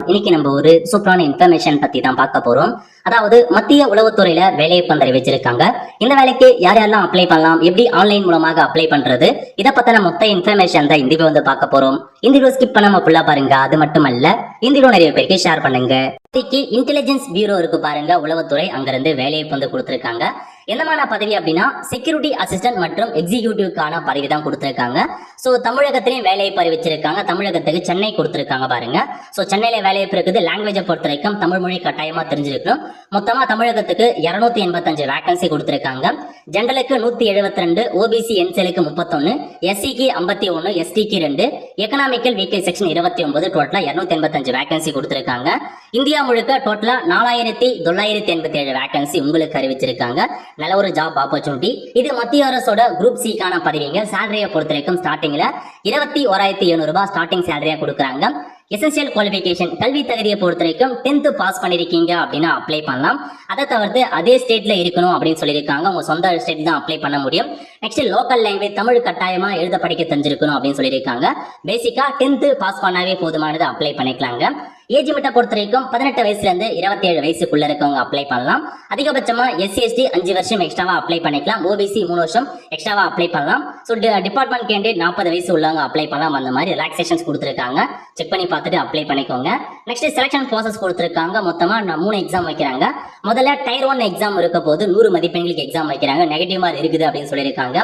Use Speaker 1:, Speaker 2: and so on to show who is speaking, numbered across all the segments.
Speaker 1: இன்னைக்கு நம்ம ஒரு சூப்பரான இன்ஃபர்மேஷன் பத்தி தான் பார்க்க போறோம். அதாவது மத்திய உளவுத்துறையில வேலைவாய்ப்பு அறிவிச்சிருக்காங்க. இந்த வேலைக்கு யார் யாரெல்லாம் அப்ளை பண்ணலாம், எப்படி ஆன்லைன் மூலமாக அப்ளை பண்றது, இதை பத்தின மொத்த இன்ஃபர்மேஷன் தான் இந்த வீடியோ வந்து பார்க்க போறோம். இந்த வீடியோ ஸ்கிப் பண்ணாம ஃபுல்லா பாருங்க. அது மட்டுமல்ல, இந்த வீடியோ நிறைய பேருக்கு ஷேர் பண்ணுங்க. இன்டெலிஜென்ஸ் பியூரோ இருக்கு பாருங்க, உளவுத்துறை, அங்கிருந்து வேலைவாய்ப்பு வந்து கொடுத்திருக்காங்க. என்னமான பதவி அப்படின்னா செக்யூரிட்டி அசிஸ்டன்ட் மற்றும் எக்ஸிகியூட்டிவ்க்கான பதவி தான் கொடுத்திருக்காங்க. ஸோ தமிழகத்திலையும் வேலைவாய்ப்பு அறிவிச்சிருக்காங்க. தமிழகத்துக்கு சென்னை கொடுத்திருக்காங்க பாருங்க. ஸோ சென்னையில வேலைவாய்ப்பு இருக்குது. லாங்குவேஜை பொறுத்த வரைக்கும் தமிழ் மொழி கட்டாயமா தெரிஞ்சிருக்கணும். மொத்தமா தமிழகத்துக்கு 285 வேகன்சி கொடுத்திருக்காங்க. ஜெனரலுக்கு 172, ஓபிசி என்சிஎலுக்கு 31, எஸ்சிக்கு 51, எஸ்டிக்கு 2, எக்கனாமிக்கல் வீக்கை செக்ஷன் 29, டோட்டலா 285 வேகன்சி கொடுத்திருக்காங்க. இந்தியா முழுக்க டோட்டலா 4987 வேகன்சி உங்களுக்கு அறிவிச்சிருக்காங்க. நல்ல ஒரு ஜாப் ஆப்பர்ச்சுனிட்டி. இது மத்திய அரசோட குரூப் சிக்கான பதவிங்க. சேலரியை பொறுத்த வரைக்கும் ஸ்டார்டிங்ல 21,700 ரூபாய் ஸ்டார்டிங் சேலரியா கொடுக்குறாங்க. எசென்சியல் குவாலிஃபிகேஷன் கல்வி தகுதியை பொறுத்த வரைக்கும் 10th பாஸ் பண்ணிருக்கீங்க அப்படின்னா அப்ளை பண்ணலாம். அதை தவிர்த்து அதே ஸ்டேட்ல இருக்கணும் அப்படின்னு சொல்லியிருக்காங்க. உங்க சொந்த ஸ்டேட் தான் அப்ளை பண்ண முடியும். நெக்ஸ்ட் லோக்கல் லாங்குவேஜ் தமிழ் கட்டாயமா எழுத படிக்க தெரிஞ்சிருக்கணும் அப்படின்னு சொல்லியிருக்காங்க. பேசிக்கா 10th பாஸ் பண்ணாவே போதுமானது, அப்ளை பண்ணிக்கலாங்க. ஏஜ் லிமிட்டை பொறுத்த வரைக்கும் 18 வயசுல இருந்து 27 வயசுக்குள்ள இருக்கவங்க அப்ளை பண்ணலாம். அதிகபட்சமா எஸ்சி எஸ்டி 5 வருஷம் எக்ஸ்ட்ராவா அப்ளை பண்ணிக்கலாம். ஓபிசி 3 வருஷம் எக்ஸ்ட்ராவா அப்ளை பண்ணலாம். ஸோ டிபார்ட்மெண்ட் கேண்டிடேட் 40 வயசு உள்ளவங்க அப்ளை பண்ணலாம். அந்த மாதிரி ரிலாக்ஸேஷன்ஸ் கொடுத்துருக்காங்க. செக் பண்ணி பார்த்துட்டு அப்ளை பண்ணிக்கோங்க. நெக்ஸ்ட் செலக்ஷன் ப்ராசஸ் கொடுத்துருக்காங்க. மொத்தமா 3 எக்ஸாம் வைக்கிறாங்க. முதல்ல டயர் 1 எக்ஸாம் இருக்க போது 100 மதிப்பெண்களுக்கு எக்ஸாம் வைக்கிறாங்க. நெகட்டிவ் மார்க் இருக்குது அப்படின்னு சொல்லியிருக்காங்க.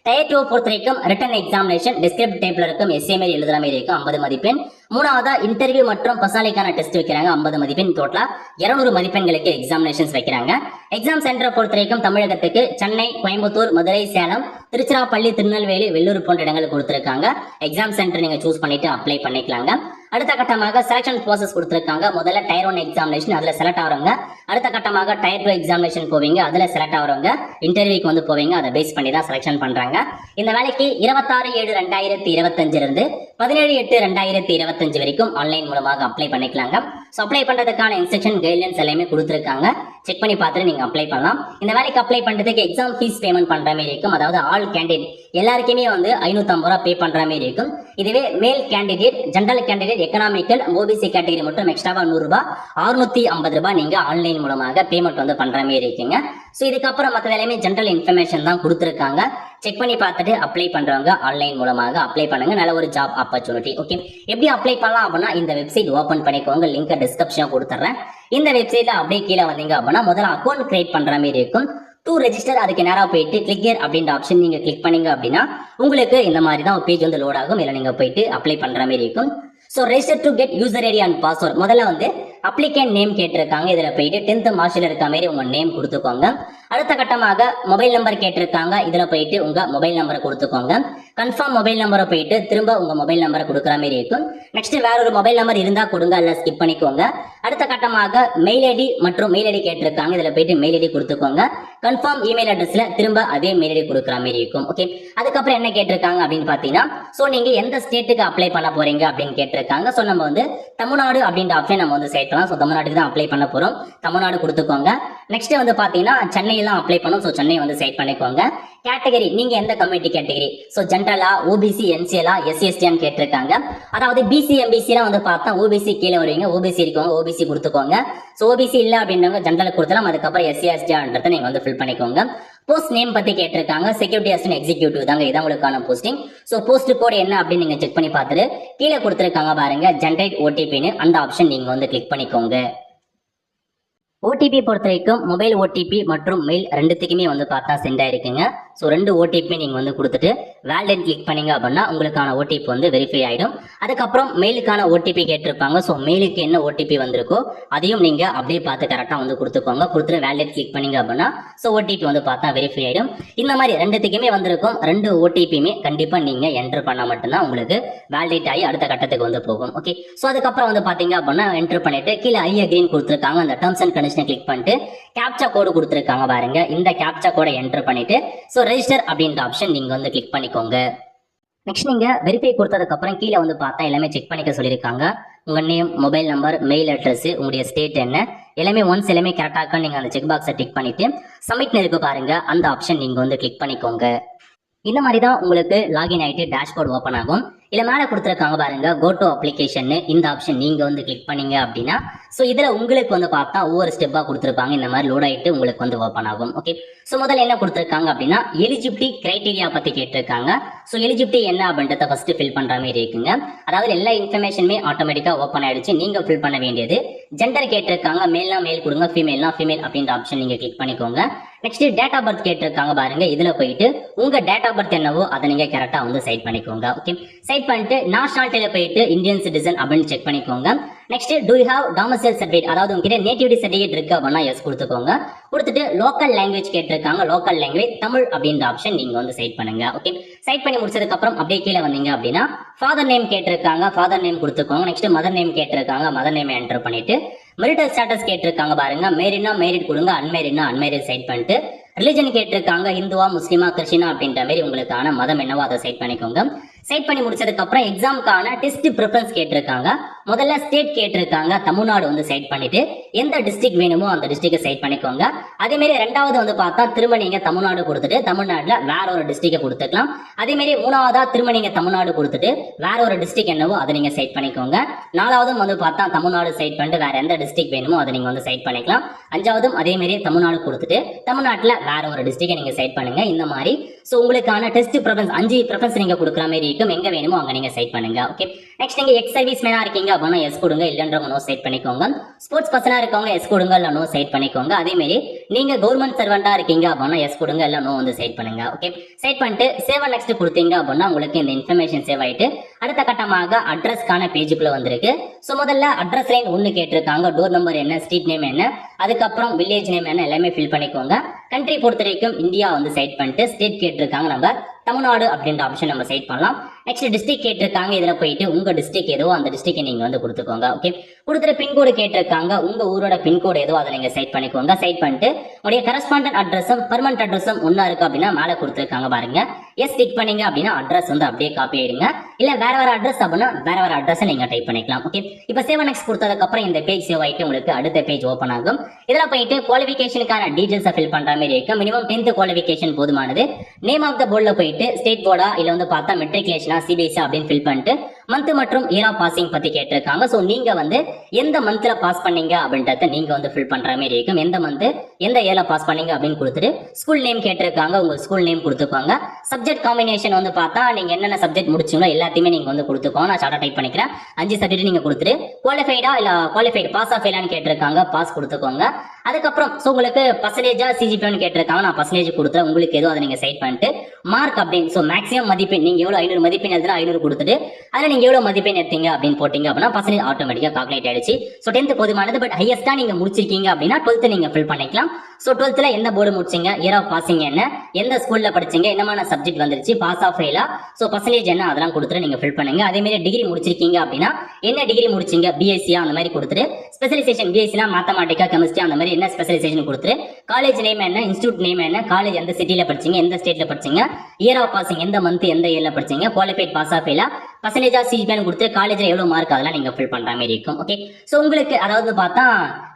Speaker 1: டயர் 2 பொறுத்த வரைக்கும் ரிட்டன் எக்ஸாமினேஷன் டிஸ்கிரிப்ட் டைப்ல இருக்கும், எஸ்ஏ மாதிரி எழுதுற மாதிரி இருக்கும், 50 மதிப்பெண். மூணாவதா இன்டர்வியூ மற்றும் பர்சனாலிட்டிக்கான டெஸ்ட் வைக்கிறாங்க, 50 மதிப்பெண். டோட்டலா 200 மதிப்பெண்களுக்கு எக்ஸாமினேஷன்ஸ் வைக்கிறாங்க. எக்ஸாம் சென்டரை பொறுத்த வரைக்கும் தமிழகத்துக்கு சென்னை, கோயம்புத்தூர், மதுரை, சேலம், திருச்சிராப்பள்ளி, திருநெல்வேலி, வெள்ளூர் போன்ற இடங்கள் கொடுத்திருக்காங்க. எக்ஸாம் சென்டர் நீங்க சூஸ் பண்ணிட்டு அப்ளை பண்ணிக்கலாங்க. அடுத்த கட்டமாக செலக்ஷன் ப்ராசஸ் கொடுத்திருக்காங்க. முதல்ல டயர் 1 எக்ஸாமினேஷன், அதுல செலக்ட் ஆகிறவங்க அடுத்த கட்டமாக டயர் 2 எக்ஸாமினேஷன் போவீங்க. அதுல செலக்ட் ஆகிறவங்க இன்டர்வியூக்கு வந்து போவீங்க. அதை பேஸ் பண்ணி தான் செலக்ஷன் பண்றாங்க. இந்த வேலைக்கு 26/7/2025 இருந்து 17/8/2025 வரைக்கும் ஆன்லைன் மூலமாக அப்ளை பண்ணிக்கலாங்க. ஸோ அப்ளை பண்றதுக்கான இன்ஸ்ட்ரக்ஷன் கைட்லைன்ஸ் எல்லாமே கொடுத்துருக்காங்க. செக் பண்ணி பார்த்துட்டு நீங்க அப்ளை பண்ணலாம். இந்த வேலைக்கு அப்ளை பண்றதுக்கு எக்ஸாம் ஃபீஸ் பேமெண்ட் பண்ற மாதிரி இருக்கும். அதாவது ஆல் கேண்டிடேட் எல்லாருக்குமே வந்து 550 ரூபாய் பே பண்ற மாதிரி இருக்கும். இதுவே மேல் candidate, general candidate, economical, OBC category மட்டும் எக்ஸ்ட்ராவா 100 ரூபாய், 650 ரூபாய் நீங்க ஆன்லைன் மூலமாக பேமெண்ட் வந்து பண்ற மாதிரி இருக்குங்க. ஸோ இதுக்கப்புறம் மற்ற எல்லாமே ஜெனரல் இன்ஃபர்மேஷன் தான் கொடுத்துருக்காங்க. செக் பண்ணி பார்த்துட்டு அப்ளை பண்றவங்க ஆன்லைன் மூலமாக அப்ளை பண்ணுங்க. நல்ல ஒரு ஜாப் ஆப்பர்ச்சுனிட்டி. ஓகே, எப்படி அப்ளை பண்ணலாம் அப்படின்னா இந்த வெப்சைட் ஓபன் பண்ணிக்கோங்க. லிங்க் டிஸ்கிரிப்ஷன் கொடுத்துறேன். இந்த வெப்சைட்ல அப்படியே கீழே வந்தீங்க அப்படின்னா முதல்ல அக்கௌண்ட் கிரியேட் பண்ற மாதிரி இருக்கும். டு ரெஜிஸ்டர் அதுக்கு நேராக போயிட்டு கிளிக் ஹியர் அப்படின்ற ஆப்ஷன் நீங்க கிளிக் பண்ணீங்க அப்படின்னா உங்களுக்கு இந்த மாதிரி தான் ஒரு பேஜ் வந்து லோட் ஆகும். இல்லை நீங்க போயிட்டு அப்ளை பண்ற மாதிரி இருக்கும். So register to get user ID and password. முதல்ல வந்து அப்ளிகேண்ட் நேம் கேட்டிருக்காங்க. இதில் போயிட்டு 10th மார்க்ல இருக்க மாதிரி உங்க நேம் கொடுத்துக்கோங்க. அடுத்த கட்டமாக மொபைல் நம்பர் கேட்டிருக்காங்க. இதில் போயிட்டு உங்க மொபைல் நம்பரை கொடுத்துக்கோங்க. கன்ஃபார்ம் மொபைல் நம்பரை போயிட்டு திரும்ப உங்க மொபைல் நம்பரை கொடுக்குற மாதிரி இருக்கும். நெக்ஸ்ட் வேற ஒரு மொபைல் நம்பர் இருந்தா கொடுங்க, இல்ல ஸ்கிப் பண்ணிக்கோங்க. அடுத்த கட்டமாக மெயில் ஐடி மற்றும் மெயில் ஐடி கேட்டிருக்காங்க. இதில் போயிட்டு மெயில் ஐடி கொடுத்துக்கோங்க. கன்ஃபார்ம் இமெயில் அட்ரஸ்ல திரும்ப அதே மெயில் ஐடி கொடுக்குற மாதிரி இருக்கும். ஓகே, அதுக்கப்புறம் என்ன கேட்டிருக்காங்க அப்படின்னு பாத்தீங்கன்னா, ஸோ நீங்க எந்த ஸ்டேட்டுக்கு அப்ளை பண்ண போறீங்க அப்படின்னு கேட்டிருக்காங்க. ஸோ நம்ம வந்து தமிழ்நாடு அப்படின்ற ஆப்ஷன் நம்ம வந்து செலக்ட் பண்ணலாம். ஸோ தமிழ்நாட்டுக்கு தான் அப்ளை பண்ண போறோம். தமிழ்நாடு கொடுத்துக்கோங்க. நெக்ஸ்ட் வந்து பாத்தீங்கன்னா சென்னையில தான் அப்ளை பண்ணும். ஸோ சென்னை வந்து செலக்ட் பண்ணிக்கோங்க. கேட்டகரி நீங்க எந்த கம்யூனிட்டி கேட்டகரி, ஸோ ஜென்ரலா, ஓபிசி, என்சிஎலா, எஸ்சிஎஸ்டின்னு கேட்டிருக்காங்க. அதாவது பிசி எம்பிசி எல்லாம் வந்து பார்த்தா ஓபிசி கீழே வருவீங்க. ஓபிசி இருக்கவங்க ஓபிசி கொடுத்துக்கோங்க. ஸோ ஓபிசி இல்ல அப்படின்றவங்க ஜென்ரல் கொடுத்தலாம். அதுக்கப்புறம் எஸ்சிஎஸ்டின்றதை நீங்க வந்து ஃபில் பண்ணிக்கோங்க. போஸ்ட் நேம் பத்தி கேட்டிருக்காங்க. செக்யூரிட்டி அசிஸ்டன்ட் எக்ஸிகியூட்டிவ் தாங்க, இதான் உங்களுக்கான போஸ்டிங். ஸோ போஸ்ட் கோட் என்ன அப்படின்னு நீங்க செக் பண்ணி பார்த்துட்டு கீழே கொடுத்துருக்காங்க பாருங்க, ஜென்ரேட் ஓடிபின்னு, அந்த ஆப்ஷன் நீங்க வந்து கிளிக் பண்ணிக்கோங்க. ஓடிபி பொறுத்த வரைக்கும் மொபைல் ஓடிபி மற்றும் மெயில் ரெண்டுத்துக்குமே வந்து பார்த்தா சென்ட் ஆயிருக்குங்க. ஸோ 2 ஓடிபி நீங்கள் வந்து கொடுத்துட்டு வேலிடேட் கிளிக் பண்ணீங்க அப்படின்னா உங்களுக்கான ஓடிபி வந்து வெரிஃபை ஆகிடும். அதுக்கப்புறம் மெயிலுக்கான ஓடிபி கேட்டிருப்பாங்க. ஸோ மெயிலுக்கு என்ன ஓடிபி வந்திருக்கோ அதையும் நீங்கள் அப்படியே பார்த்து கரெக்டாக வந்து கொடுத்துக்கோங்க. கொடுத்துட்டு வேலிடேட் கிளிக் பண்ணீங்க அப்படின்னா ஸோ ஓடிபி வந்து பார்த்தா வெரிஃபை ஆகிடும். இந்த மாதிரி ரெண்டுத்துக்குமே வந்திருக்கும். 2 ஓடிபியுமே கண்டிப்பாக நீங்கள் என்டர் பண்ணால் மட்டும்தான் உங்களுக்கு வேலிடேட் ஆகி அடுத்த கட்டத்துக்கு வந்து போகும். ஓகே, ஸோ அதுக்கப்புறம் வந்து பார்த்தீங்க அப்படின்னா என்டர் பண்ணிட்டு கீழே ஐ அகைன் கொடுத்துருக்காங்க. அந்த டர்ம்ஸ் அண்ட் கண்டிஷன் கிளிக் பண்ணிட்டு கேப்சா கோடு கொடுத்துருக்காங்க பாருங்க. இந்த கேப்சா கோடை என்டர் பண்ணிட்டு ஸோ ரெஜிஸ்டர் அப்படின்ற ஆப்ஷன் நீங்க வந்து கிளிக் பண்ணிக்கோங்க. நெக்ஸ்ட் நீங்க வெரிஃபை கொடுத்ததுக்கு அப்புறம் கீழே வந்து பார்த்தா எல்லாமே செக் பண்ணிக்க சொல்லியிருக்காங்க. உங்க name, mobile number, mail address, உங்களுடைய ஸ்டேட் என்ன, எல்லாமே ஒன்ஸ் எல்லாமே கரெக்டாக இருக்கா நீங்க அந்த செக் பாக்ஸை டிக் பண்ணிட்டு சப்மிட் இருக்கு பாருங்க, அந்த ஆப்ஷன் நீங்க வந்து கிளிக் பண்ணிக்கோங்க. இந்த மாதிரி தான் உங்களுக்கு லாகின் ஆகிட்டு டேஷ்போர்ட் ஓப்பன் ஆகும். இல்ல மேல கொடுத்துருக்காங்க பாருங்க கோ டு அப்ளிகேஷன், இந்த ஆப்ஷன் நீங்க வந்து கிளிக் பண்ணீங்க அப்படின்னா ஸோ இதுல உங்களுக்கு வந்து பார்த்தா ஒவ்வொரு ஸ்டெப்பா கொடுத்துருப்பாங்க. இந்த மாதிரி லோட் ஆயிட்டு உங்களுக்கு வந்து ஓப்பன் ஆகும். ஓகே, ஸோ முதல்ல என்ன கொடுத்துருக்காங்க அப்படின்னா எலிஜிபிலிட்டி கிரைட்டீரியா பத்தி கேட்டிருக்காங்க. ஸோ எலிஜிபிலிட்டி என்ன அப்படின்றத ஃபர்ஸ்ட் ஃபில் பண்ற மாதிரி இருக்குங்க. அதாவது எல்லா இன்ஃபர்மேஷனுமே ஆட்டோமேட்டிக்கா ஓப்பன் ஆயிடுச்சு. நீங்க ஃபில் பண்ண வேண்டியது ஜெண்டர் கேட்டிருக்காங்க, மேல்னா மேல் கொடுங்க, ஃபீமேல்னா ஃபீமேல் அப்படின்ற ஆப்ஷன் நீங்க கிளிக் பண்ணிக்கோங்க. நெக்ஸ்ட் டேட் ஆஃப் பர்த் கேட்டிருக்காங்க பாருங்க. இதுல போயிட்டு உங்க டேட் ஆஃப் பர்த் என்னவோ அதை நீங்க கரெக்டா வந்து செட் பண்ணிக்கோங்க. ஓகே, செட் பண்ணிட்டு நேஷனாலிட்டியில போயிட்டு இந்தியன் சிட்டிசன் அப்படின்னு செக் பண்ணிக்கோங்க. Next to you have domicile certificate, அதாவது உங்ககிட்ட நேட்டிவிட்டி சர்டிஃபிகேட் இருக்கு அப்படின்னா எஸ் கொடுத்துக்கோங்க. கொடுத்துட்டு லோக்கல் லாங்குவேஜ் கேட்டிருக்காங்க, லோக்கல் லாங்குவேஜ் தமிழ் அப்படின்ற ஆப்ஷன் நீங்க வந்து செட் பண்ணுங்க. ஓகே, செட் பண்ணி முடிச்சதுக்கு அப்புறம் அப்படியே கீழே வந்தீங்க அப்படின்னா ஃபாதர் நேம் கேட்டிருக்காங்க, ஃபாதர் நேம் கொடுத்துக்கோங்க. நெக்ஸ்ட் மதர் நேம் கேட்டிருக்காங்க, மதர் நேம் என்டர் பண்ணிட்டு மெரிட்டல் ஸ்டேட்டஸ் கேட்டிருக்காங்க பாருங்க. மேரிட்னா மேரிட் கொடுங்க, அன்மேரிட்னா அன்மேரிட் செட் பண்ணிட்டு ரிலிஜன் கேட்டிருக்காங்க, இந்துவா முஸ்லிமா கிறிஸ்டினா அப்படின்ற மாதிரி உங்களுக்கான மதம் என்னவோ அதை செட் பண்ணிக்கோங்க. செட் பண்ணி முடிச்சதுக்கு அப்புறம் எக்ஸாமுக்கான டெஸ்ட் ப்ரிஃபரன்ஸ் கேட்டிருக்காங்க. முதல்ல ஸ்டேட் கேட்டிருக்காங்க, தமிழ்நாடு வந்து செட் பண்ணிட்டு எந்த டிஸ்ட்ரிக்ட் வேணுமோ அந்த டிஸ்ட்ரிக்ட் செட் பண்ணிக்கோங்க. அதே மாதிரி ரெண்டாவது வந்து பார்த்தா திரும்ப நீங்க தமிழ்நாடு கொடுத்துட்டு தமிழ்நாட்டுல வேற ஒரு டிஸ்ட்ரிக்ட் கொடுத்துக்கலாம். அதே மாதிரி மூணாவதா திரும்ப நீங்க தமிழ்நாடு கொடுத்துட்டு வேற ஒரு டிஸ்ட்ரிக்ட் என்னவோ அதை நீங்க செட் பண்ணிக்கோங்க. நாலாவதும் வந்து பார்த்தா தமிழ்நாடு செட் பண்ணிட்டு வேற எந்த டிஸ்ட்ரிக்ட் வேணுமோ அதை நீங்க வந்து செட் பண்ணிக்கலாம். அஞ்சாவதும் அதே மாதிரி தமிழ்நாடு கொடுத்துட்டு தமிழ்நாட்டுல வேற ஒரு டிஸ்ட்ரிக்ட் நீங்க செட் பண்ணுங்க. இந்த மாதிரி சோ உங்களுக்கான டெஸ்ட் ப்ரிஃபரன்ஸ் 5 ப்ரிஃபரன்ஸ் நீங்க கொடுக்குற மாதிரி இருக்கும். எங்க வேணுமோ அங்க நீங்க செட் பண்ணுங்க. ஓகே, நெக்ஸ்ட் நீங்க எக்ஸ் சர்வீஸ் மேனா இருக்கீங்க அப்படின்னா எஸ் கொடுங்க, இல்லன்றவங்க நோ செட் பண்ணிக்கோங்க. ஸ்போர்ட்ஸ் பர்சனா இருக்கவங்க எஸ் கொடுங்க, இல்ல நோ செட் பண்ணிக்கோங்க. அதே மாதிரி நீங்க கவர்மெண்ட் சர்வெண்டா இருக்கீங்க அப்படின்னா எஸ் கொடுங்க, இல்ல நோ வந்து செட் பண்ணுங்க. ஓகே, செட் பண்ணிட்டு சேவ் நெக்ஸ்ட் கொடுத்தீங்க அப்படின்னா உங்களுக்கு இந்த இன்ஃபர்மேஷன் சேவ் ஆயிட்டு அடுத்த கட்டமாக அட்ரஸ்க்கான பேஜுக்குள்ள வந்திருக்கு. சோ முதல்ல அட்ரஸ் லைன் 1 கேட்டிருக்காங்க, டோர் நம்பர் என்ன, ஸ்ட்ரீட் நேம் என்ன, அதுக்கப்புறம் வில்லேஜ் நேம் என்ன எல்லாமே ஃபில் பண்ணிக்கோங்க. கண்ட்ரி பொறுத்த வரைக்கும் இந்தியா வந்து செட் பண்ணிட்டு ஸ்டேட் கேட்டிருக்காங்க, நம்ம தமிழ்நாடு அப்படின்ற ஆப்ஷன் நம்ம செட் பண்ணலாம். நெக்ஸ்ட் டிஸ்ட்ரிக்ட் கேட்டிருக்காங்க, இதுல போயிட்டு உங்க டிஸ்ட்ரிக்ட் ஏதோ அந்த டிஸ்ட்ரிக்ட் நீங்க வந்து கொடுத்துக்கோங்க. ஓகே, கொடுத்துட்டு பின்கோடு கேட்டிருக்காங்க, உங்க ஊரோட பின்கோடு ஏதோ அதை நீங்க செட் பண்ணிக்கோங்க. செட் பண்ணிட்டு உடைய கரஸ்பாண்டன்ட் அட்ரஸும் பெர்மனன்ட் அட்ரஸும் ஒன்னா இருக்கு அப்படின்னா மேல கொடுத்துருக்காங்க பாருங்க, எஸ் டிக் பண்ணீங்க அப்படின்னா அட்ரஸ் வந்து அப்படியே காப்பி ஆயிடுங்க. இல்ல வேற அட்ரஸ் அப்படின்னா வேற அட்ரஸ் நீங்க டைப் பண்ணிக்கலாம். ஓகே, இப்போ சேவ் நெக்ஸ்ட் கொடுத்ததுக்கு அப்புறம் இந்த பேஜ் சேவ் ஆயிட்டு உங்களுக்கு அடுத்த பேஜ் ஓபன் ஆகும். இதுல போயிட்டு குவாலிஃபிகேஷனுக்கான டீடைல்ஸ் ஃபில் பண்ற மாதிரி இருக்கு. மினிமம் 10th குவாலிஃபிகேஷன் போதுமானது. நேம் ஆஃப் த போர்டுல போயிட்டு ஸ்டேட் போர்டா இல்ல வந்து பார்த்தா மெட்ரிகுலேஷனா சிபிஎஸ்சி அப்படின்னு ஃபில் பண்ணிட்டு மந்த் மற்றும் இயர் ஆஃப் பாசிங் பத்தி கேட்டிருக்காங்க. சோ நீங்க வந்து எந்த மந்த்ல பாஸ் பண்ணீங்க அப்படின்றத நீங்க வந்து ஃபில் பண்ற மாதிரி இருக்கும். எந்த மந்த் எந்த இயர்ல பாஸ் பண்ணீங்க அப்படின்னு கொடுத்துட்டு ஸ்கூல் நேம் கேட்டிருக்காங்க, உங்க ஸ்கூல் நேம் கொடுத்துக்கோங்க. சப்ஜெக்ட் காம்பினேஷன் வந்து பார்த்தா நீங்க என்னென்ன சப்ஜெக்ட் முடிச்சீங்களோ எல்லாத்தையுமே நீங்க வந்து கொடுத்துக்கோங்க. நான் ஷார்ட்டா டைப் பண்ணிக்கிறேன். 5 சப்ஜெக்ட் நீங்க கொடுத்துட்டு குவாலிஃபைடா இல்ல குவாலிஃபைட் பாஸ் ஆஃப் ஃபெயிலான்னு கேட்டிருக்காங்க, பாஸ் கொடுத்துக்கோங்க. அதுக்கப்புறம் சோ உங்களுக்கு பர்சன்டேஜா சிஜிபின்னு கேட்டிருக்காங்க, நான் பர்சன்டேஜ் கொடுத்துறேன். உங்களுக்கு ஏதோ அதை நீங்க செட் பண்ணிட்டு மார்க் அப்படின்னு சோ மேக்ஸிமம் மதிப்பெண் நீங்க எவ்வளவு 500 மதிப்பெண் எழுதுனா 500 கொடுத்துட்டு அதுல நீங்க எவ்வளவு மதிப்பெண் எடுத்தீங்க அப்படின்னு போட்டீங்க அப்படின்னா பர்சன்டேஜ் ஆட்டோமேட்டிக்கா கால்குலேட் ஆயிடுச்சு. சோ 10th போதுமானது. பட் ஹையஸ்டா நீங்க முடிச்சிருக்கீங்க அப்படின்னா 12th நீங்க ஃபில் பண்ணிக்கலாம். சோ 12th எந்த போர்டு முடிச்சீங்க, இயர் ஆஃப் பாசிங் என்ன, எந்த ஸ்கூல்ல படிச்சீங்க, என்னமான சப்ஜெக்ட் வந்துருச்சு, பாஸ் ஆஃப் ஃபெயிலா, சோ பர்சன்டேஜ் என்ன அதெல்லாம் கொடுத்துட்டு நீங்க ஃபில் பண்ணுங்க. அதே மாதிரி டிகிரி முடிச்சிருக்கீங்க அப்படின்னா என்ன டிகிரி முடிச்சீங்க, பிஎஸ்சியா அந்த மாதிரி கொடுத்துட்டு ஸ்பெஷலைசேஷன் பிஎஸ்சினா மேத்தமேட்டிக்கா கெமிஸ்ட்ரி அந்த மாதிரி என்ன ஸ்பெஷலைசேஷன் கொடுத்துட்டு காலேஜ் நேம் என்ன, இன்ஸ்டியூட் நேம் என்ன, காலேஜ் எந்த சிட்டில படிச்சீங்க, எந்த ஸ்டேட்ல படிச்சீங்க, இயர் ஆஃப் பாசிங் எந்த மந்த் எந்த இயர்ல படிச்சீங்க, குவாலிஃபைட் பாஸ் ஆஃப் ஃபெயிலா, பர்சன்டேஜா சிஜிபின்னு கொடுத்து காலேஜ்ல எவ்வளவு மார்க் அதெல்லாம் நீங்க ஃபில் பண்ற மாதிரி இருக்கும். ஓகே, சோ உங்களுக்கு அதாவது பார்த்தா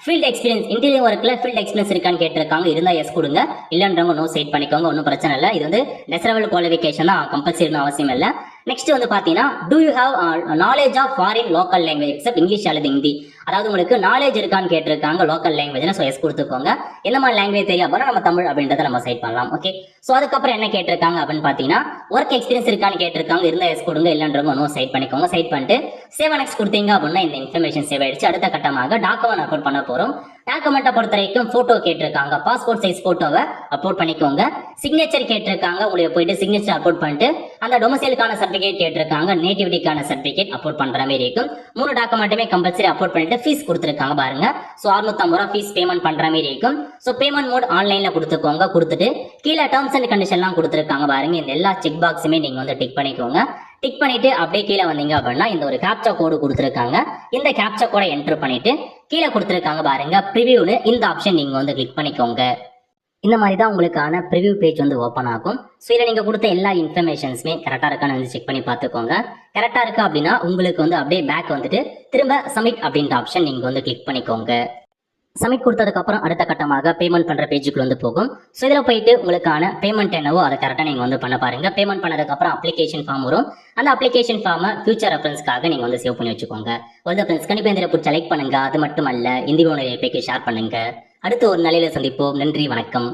Speaker 1: ஃபீல்ட் எக்ஸ்பீரியன்ஸ் இன்டீரியர் ஒர்க்ல ஃபீல்ட் எக்ஸ்பீரியன்ஸ் இருக்கான்னு கேட்டிருக்காங்க, இருந்தா எஸ் கொடுங்க, இல்லன்றவங்க நோ செட் பண்ணிக்கோங்க, ஒன்றும் பிரச்சனை இல்லை. இது வந்து நேஷனல் குவாலிஃபிகேஷன் தான், கம்பல்சரி அவசியம் இல்லை. நெக்ஸ்ட் வந்து பாத்தீங்கன்னா do you have knowledge of foreign local language except English அல்லது ஹிந்தி, அதாவது உங்களுக்கு நாலேஜ் இருக்கான்னு கேட்டிருக்காங்க லோக்கல் லாங்குவேஜ்ல, சோ எஸ் கொடுத்துக்கோங்க. என்ன மாதிரி லாங்குவேஜ் தெரியும் அப்படின்னா நம்ம தமிழ் அப்படின்றத நம்ம செட் பண்ணலாம். ஓகே, சோ அதுக்கப்புறம் என்ன கேட்டிருக்காங்க அப்படின்னு பாத்தீங்கன்னா ஒர்க் எக்ஸ்பீரியன்ஸ் இருக்கான்னு கேட்டிருக்காங்க, இருந்தா எஸ் கொடுங்க, இல்லன்றவங்க நோ செட் பண்ணிக்கோங்க. செட் பண்ணிட்டு சேவ் நெக்ஸ்ட் கொடுத்தீங்க அப்படின்னா இந்த இன்ஃபர்மேஷன் சேவ் ஆயிடுச்சு. அடுத்த கட்டமாக டாக்குமெண்ட் அப்லோட் பண்ண போறோம். டாக்குமெண்ட்டை பொறுத்த வரைக்கும் போட்டோ கேட்டிருக்காங்க, பாஸ்போர்ட் சைஸ் போட்டோவை அப்லோட் பண்ணிக்கோங்க. சிக்னேச்சர் கேட்டிருக்காங்க, உங்களுக்கு போயிட்டு சிக்னேச்சர் அப்லோட் பண்ணிட்டு அந்த டொமிசைலுக்கான சர்டிபிகேட் கேட்டிருக்காங்க, நேட்டிவிட்டிக்கான சர்டிபிகேட் அப்லோட் பண்ற மாதிரி இருக்கும். 3 டாக்குமெண்ட்டுமே கம்பல்சரி அப்லோட் பண்ணிட்டு ஃபீஸ் கொடுத்துருக்காங்க பாருங்க. சோ 650 ரூபாய் ஃபீஸ் பேமெண்ட் பண்ற மாதிரி இருக்கும். சோ பேமெண்ட் மோட் ஆன்லைன்ல கொடுத்துக்கோங்க. கொடுத்துட்டு கீழே டர்ம்ஸ் அண்ட் கண்டிஷன்லாம் கொடுத்துருக்காங்க பாருங்க. இந்த எல்லா செக் பாக்ஸுமே நீங்க வந்து டிக் பண்ணிக்கோங்க. டிக் பண்ணிட்டு அப்படியே கீழே வந்தீங்க அப்படின்னா இந்த ஒரு கேப்சா கோடு கொடுத்துருக்காங்க. இந்த கேப்சா கோடை என்டர் பண்ணிட்டு கீழே கொடுத்துருக்காங்க பாருங்க ப்ரிவியூன்னு, இந்த ஆப்ஷன் நீங்க வந்து கிளிக் பண்ணிக்கோங்க. இந்த மாதிரி தான் உங்களுக்கான ப்ரிவியூ பேஜ் வந்து ஓப்பன் ஆகும். ஸோ இதில் நீங்கள் கொடுத்த எல்லா இன்ஃபர்மேஷன்ஸுமே கரெக்டாக இருக்கான்னு வந்து செக் பண்ணி பார்த்துக்கோங்க. கரெக்டாக இருக்கா அப்படின்னா உங்களுக்கு வந்து அப்படியே பேக் வந்துட்டு திரும்ப சப்மிட் அப்படின்ற ஆப்ஷன் நீங்கள் வந்து கிளிக் பண்ணிக்கோங்க. சப்மிட் கொடுத்ததுக்கு அப்புறம் அடுத்த கட்டமாக பேமெண்ட் பண்ற பேஜுக்குள்ள வந்து போகும். ஸோ இதில் போயிட்டு உங்களுக்கான பேமெண்ட் என்னவோ அதை கரெக்டாக நீங்கள் வந்து பண்ண பாருங்க. பேமெண்ட் பண்ணதுக்கு அப்புறம் அப்ளிகேஷன் ஃபார்ம் வரும். அந்த அப்ளிகேஷன் ஃபார்மை ஃபியூச்சர் ரெஃபரன்ஸ்க்காக நீங்கள் வந்து சேவ் பண்ணி வச்சுக்கோங்க. ஒரு ஃப்ரெண்ட்ஸ் கண்டிப்பாக இந்த பிடிச்ச லைக் பண்ணுங்க. அது மட்டும் அல்ல இந்த வீடியோ ஷேர் பண்ணுங்க. அடுத்து ஒரு நிலையில சந்திப்போம். நன்றி, வணக்கம்.